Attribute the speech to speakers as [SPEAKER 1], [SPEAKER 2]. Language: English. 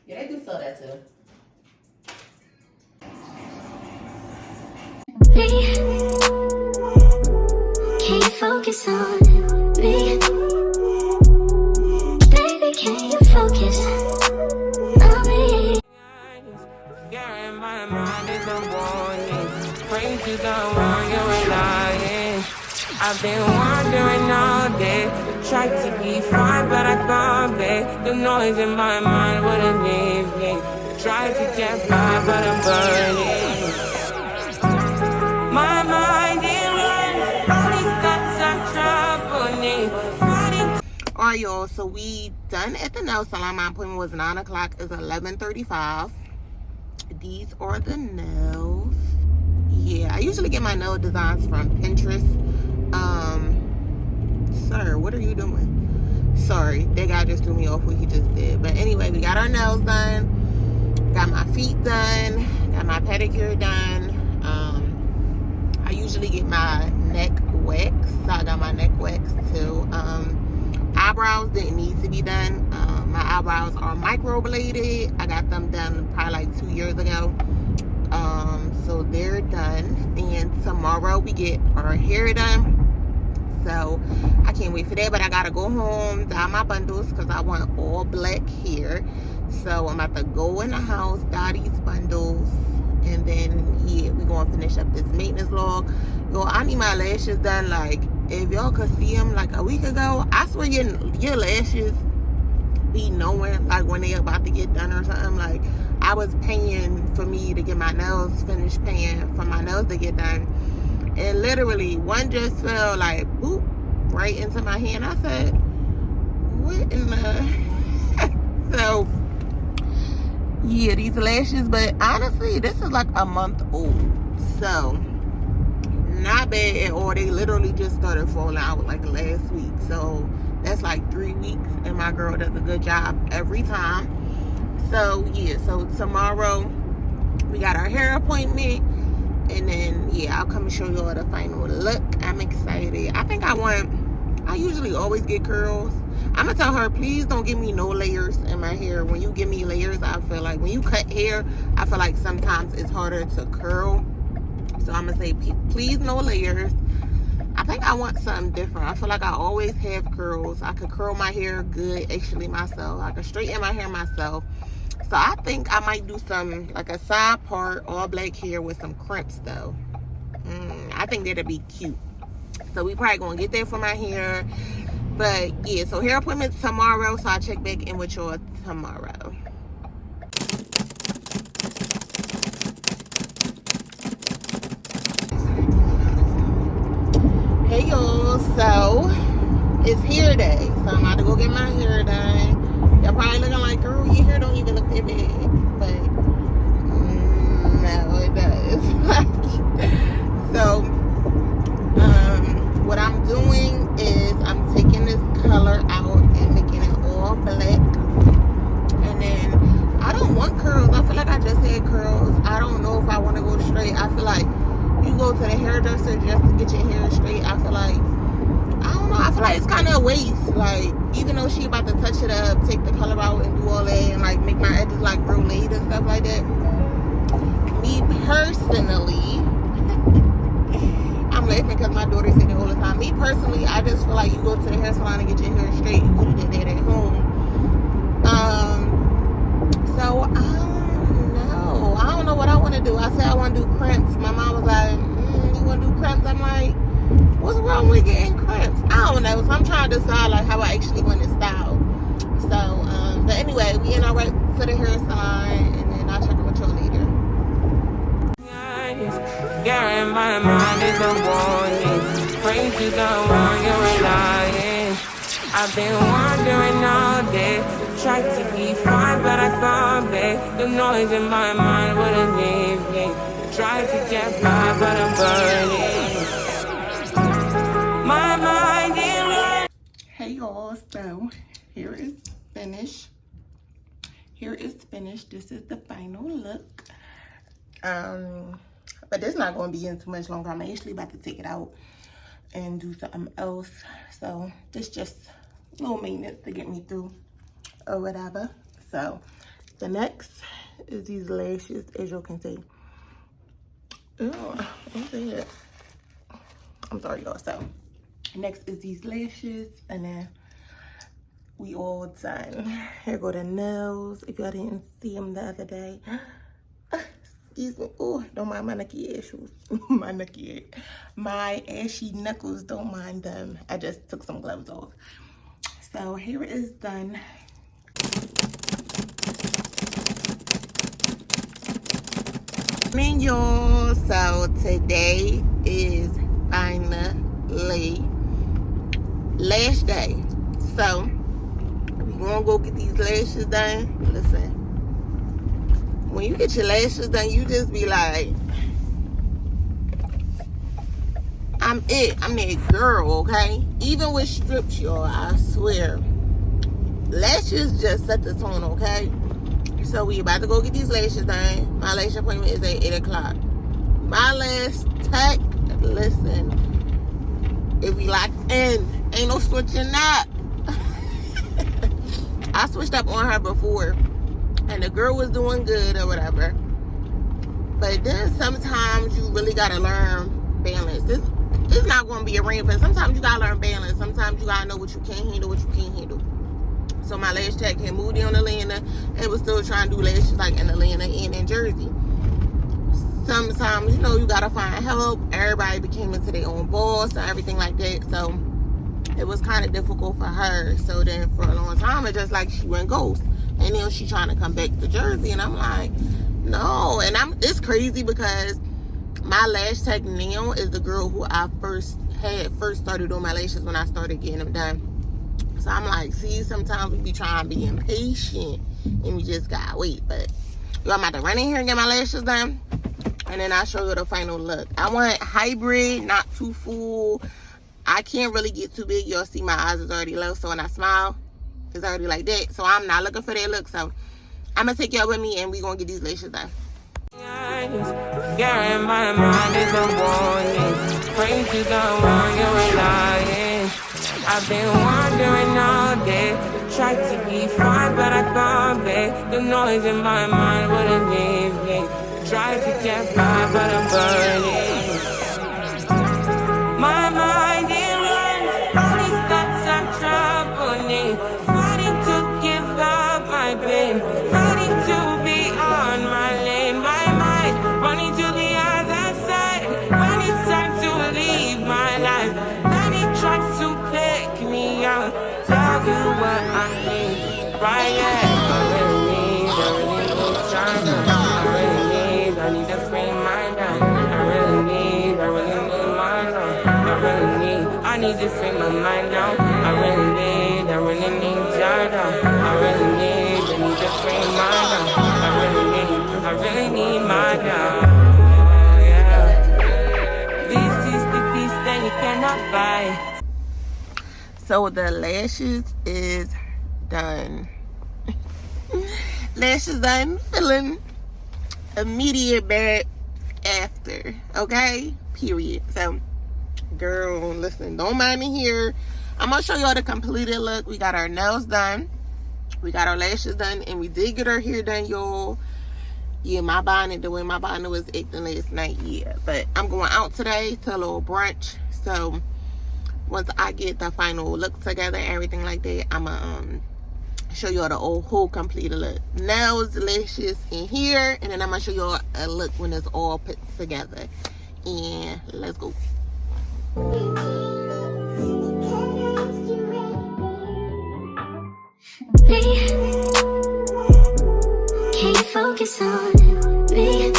[SPEAKER 1] Yeah, they do sell that too.
[SPEAKER 2] Can you focus on me? Baby, can you focus on me?
[SPEAKER 3] Yeah, in my mind is a warning. Pray to the one you're relying. I've been wandering all day. Tried to be fine, but I can't be. The noise in my mind wouldn't leave me. Tried to get by, but I'm burning. My mind is running. All these thoughts are troubling.
[SPEAKER 1] Alright, y'all, so we done at the nail salon. My appointment was 9 o'clock. It's 11:35. These are the nails. Yeah, I usually get my nail designs from Pinterest. Sir, what are you doing? Sorry, that guy just threw me off what he just did. But anyway, we got our nails done. Got my feet done. Got my pedicure done. I usually get my neck waxed. So I got my neck waxed too. Eyebrows didn't need to be done. My eyebrows are microbladed. I got them done probably like 2 years ago. So they're done. And tomorrow we get our hair done. So I can't wait for that. But I gotta go home, dye my bundles because I want all black hair. So I'm about to go in the house, dye these bundles. And then, yeah, we're going to finish up this maintenance log. Yo, I need my lashes done. Like, if y'all could see them like a week ago, I swear your lashes be knowing, like, when they about to get done or something. Like, I was paying for me to get my nails finished, paying for my nails to get done. And literally, one just fell, like, boop, right into my hand. I said, what in the... So... yeah, these lashes, but honestly, this is like a month old, so not bad at all. They literally just started falling out like last week, so that's like 3 weeks, and my girl does a good job every time. So yeah, so tomorrow we got our hair appointment, and then yeah, I'll come and show you all the final look. I'm excited. I usually always get curls. I'm gonna tell her, please don't give me no layers in my hair. When you give me layers, I feel like when you cut hair, I feel like sometimes it's harder to curl. So I'm gonna say, please no layers. I think I want something different. I feel like I always have curls. I could curl my hair good actually myself. I could straighten my hair myself. So I think I might do some, like a side part, all black hair with some crimps though. I think that'd be cute. So we probably gonna get there for my hair. But yeah, so hair appointment tomorrow. So I'll check back in with y'all tomorrow. Hey y'all, so it's hair day. So I'm about to go get my hair done. Y'all probably looking like, girl, your hair don't even look that bad. But no, it does. So what I'm doing is I'm taking this color out and making it all black. And then I don't want curls. I feel like I just had curls. I don't know if I want to go straight. I feel like you go to the hairdresser just to get your hair straight. I feel like, I don't know, I feel like it's kind of a waste. Like, even though she about to touch it up, take the color out and do all that and like make my edges like real laid and stuff like that. Me personally, I'm laughing because my daughter said it all the time. Me personally, I just feel like you go to the hair salon and get your hair straight. You could have did that at home. So I don't know what I want to do. I said I want to do crimps. My mom was like, you want to do crimps? I'm like, what's wrong with getting crimps? I don't know. So I'm trying to decide like how I actually want to style. So, but anyway, we in our right to the hair salon, and then I'll check in with y'all later.
[SPEAKER 3] Yeah, in my mind is a warning. Pray to the one you're relying. I've been wandering all day. Tried to be fine, but I can't be. The noise in my mind wouldn't leave me. Tried to get by, but I'm burning. My mind is running.
[SPEAKER 1] Hey y'all, so here is finished. This is the final look. But this not going to be in too much longer. I'm actually about to take it out and do something else. So this just a little maintenance to get me through or whatever. So The next is these lashes, as you can see. Oh, I'm sorry, y'all. So next is these lashes, and then we all done. Here go the nails. If y'all didn't see them the other day. Excuse me. Oh, don't mind my knucky issues. My ashy knuckles, don't mind them. I just took some gloves off. So here it is done. Morning, y'all. So today is finally lash day. So we gonna go get these lashes done. Listen, when you get your lashes done, you just be like, I'm that girl, okay? Even with strips, y'all, I swear, lashes just set the tone, okay? So we about to go get these lashes done. My lash appointment is at 8 o'clock. My last tech, listen, if we locked in, ain't no switching up. I switched up on her before, and the girl was doing good or whatever. But then sometimes you really gotta learn balance. It's not gonna be a rampant. Sometimes you gotta learn balance. Sometimes you gotta know what you can handle, what you can't handle. So my lash tech had moved in Atlanta and was still trying to do lashes like in Atlanta and in Jersey. Sometimes, you know, you gotta find help. Everybody became into their own boss and everything like that. So it was kind of difficult for her. So then for a long time, it just like she went ghost. And then she trying to come back to Jersey, and I'm like, no. And it's crazy because my lash tech now is the girl who I first started doing my lashes when I started getting them done. So I'm like, see, sometimes we be trying to be impatient and we just gotta wait. But yo, I'm about to run in here and get my lashes done, and then I'll show you the final look. I want hybrid, not too full. I can't really get too big. Y'all see my eyes is already low, so when I smile, it's already like that. So I'm not looking for that look. So I'm gonna take y'all with me and we gonna get these lashes done.
[SPEAKER 3] Yeah, in my mind is a warning. Praise you, don't want you relying. I've been wandering all day. Tried to be fine, but I can't be. The noise in my mind wouldn't leave me. Tried to get by, but I'm burning. My mind, it runs. All these thoughts are troubling. Fighting to give up my pain. Fighting to be on my lane. My mind running to the other side. When it's time to leave my life, then it tries to take me out. Tell you what I need. Right, yeah. I really need time. I need to free my mind. I need to free my mind now. I really need Jada. I need to free my mind. I really need my dog. Yeah. This is the peace that you cannot buy.
[SPEAKER 1] So the lashes is done. Lashes done. Feeling immediate bad after. Okay? Period. So girl, listen, don't mind me here. I'm gonna show y'all the completed look. We got our nails done, we got our lashes done, and we did get our hair done, y'all. Yeah, my bonnet, the way my bonnet was acting last night, yeah. But I'm going out today to a little brunch. So once I get the final look together and everything like that, I'm gonna show y'all the whole completed look. Nails, lashes, and hair, and then I'm gonna show y'all a look when it's all put together. And let's go.
[SPEAKER 2] Can't focus on me.